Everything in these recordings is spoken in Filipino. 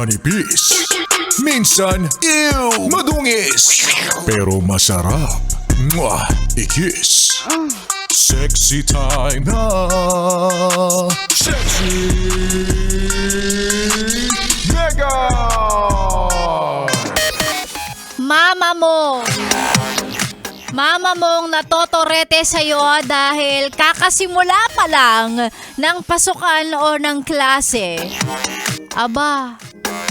Manipis. Minsan, ew, madungis. Pero masarap. Mwah, ikis. Sexy time na. Sexy Mega! Mama mong natotorete sa'yo dahil kakasimula pa lang ng pasukan o ng klase. Aba,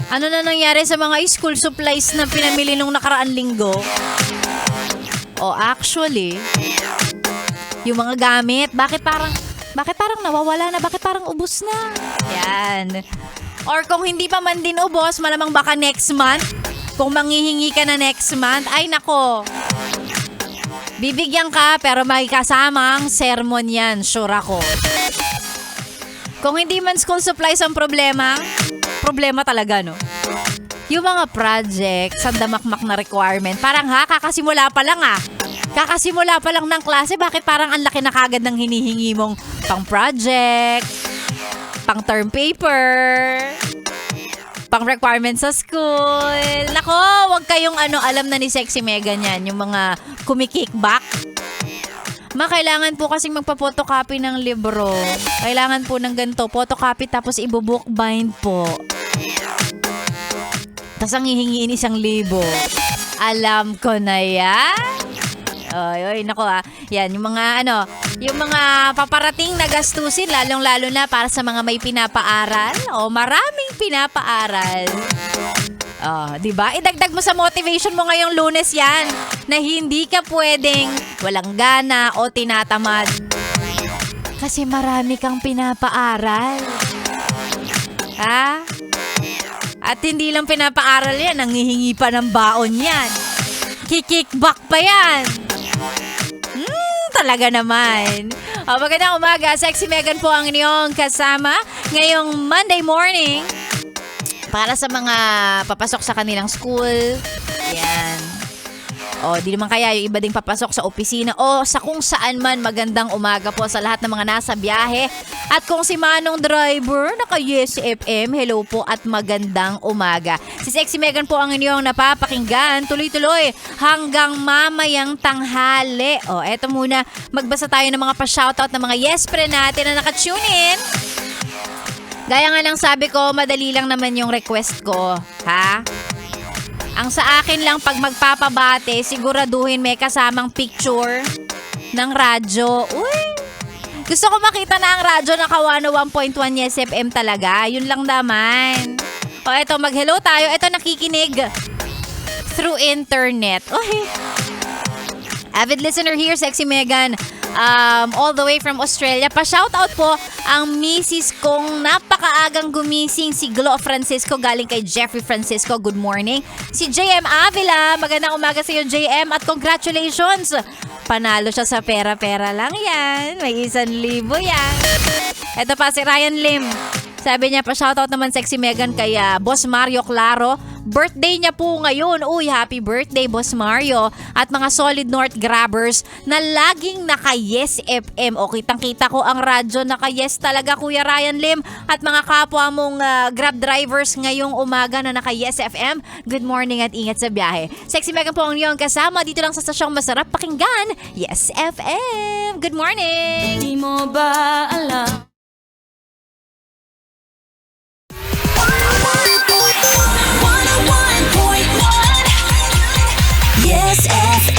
ano na nangyari sa mga school supplies na pinamili nung nakaraan linggo? O actually, yung mga gamit, bakit parang nawawala na? Bakit parang ubos na? Yan. Or kung hindi pa man din ubos, malamang baka next month. Kung manghihingi ka na next month, ay nako. Bibigyan ka pero may kasamang sermon yan, sure ako. Kung hindi man school supplies ang problema talaga, no? Yung mga projects, ang damakmak na requirement, parang kakasimula pa lang Kakasimula pa lang ng klase, bakit parang ang laki na kagad ng hinihingi mong pang project, pang term paper, pang requirements sa school. Nako, wag kayong alam na ni Sexy Megan yan, yung mga kumikickback. Kailangan po kasing magpa-photocopy ng libro. Kailangan po ng ganito, photocopy tapos ibo-bookbind po. Tapos ang hihingiin 1,000. Alam ko na yan. Oy, nako Yan, yung mga paparating na gastusin, lalong-lalo na para sa mga may pinapaaral o maraming pinapaaral. Diba? Idagdag mo sa motivation mo ngayong Lunes yan na hindi ka pwedeng walang gana o tinatamad. Kasi marami kang pinapaaral. At hindi lang pinapaaral yan, nanghihingi pa ng baon yan. Kikickback pa yan. Talaga naman. Magandang umaga. Sexy Megan po ang inyong kasama ngayong Monday morning para sa mga papasok sa kanilang school. Yan. Di naman kaya yung iba ding papasok sa opisina o sa kung saan man. Magandang umaga po sa lahat ng mga nasa biyahe. At kung si Manong driver, naka-Yes FM, hello po at magandang umaga. Si Sexy Megan po ang inyong napapakinggan tuloy-tuloy hanggang mamayang tanghali. Eto muna, magbasa tayo ng mga pa-shoutout ng mga yes pre natin na naka-tune in. Gaya nga lang sabi ko, madali lang naman yung request ko. Ang sa akin lang pag magpapabate, siguraduhin may kasamang picture ng radyo. Uy! Gusto ko makita na ang radyo na Kawano 1.1 Yes FM talaga. Yun lang naman. Eto, mag-hello tayo. Eto, nakikinig through internet. Avid listener here, Sexy Megan. All the way from Australia. Pa-shoutout po ang misis kong napakaagang gumising, si Glo Francisco, galing kay Jeffrey Francisco. Good morning. Si JM Avila, magandang umaga sa iyo JM at congratulations. Panalo siya sa pera-pera lang yan. May 1,000 yan. Ito pa si Ryan Lim. Sabi niya pa shoutout naman Sexy Megan kay Boss Mario Claro. Birthday niya po ngayon. Uy, happy birthday Boss Mario. At mga Solid North Grabbers na laging naka-Yes FM. Kitang-kita ko ang radyo naka-Yes talaga Kuya Ryan Lim. At mga kapwa mong Grab drivers ngayong umaga na naka-Yes FM. Good morning at ingat sa biyahe. Sexy Megan po ang iyong kasama dito lang sa stasyong masarap pakinggan. Yes FM. Good morning. Di mo ba alam? Yes, FM.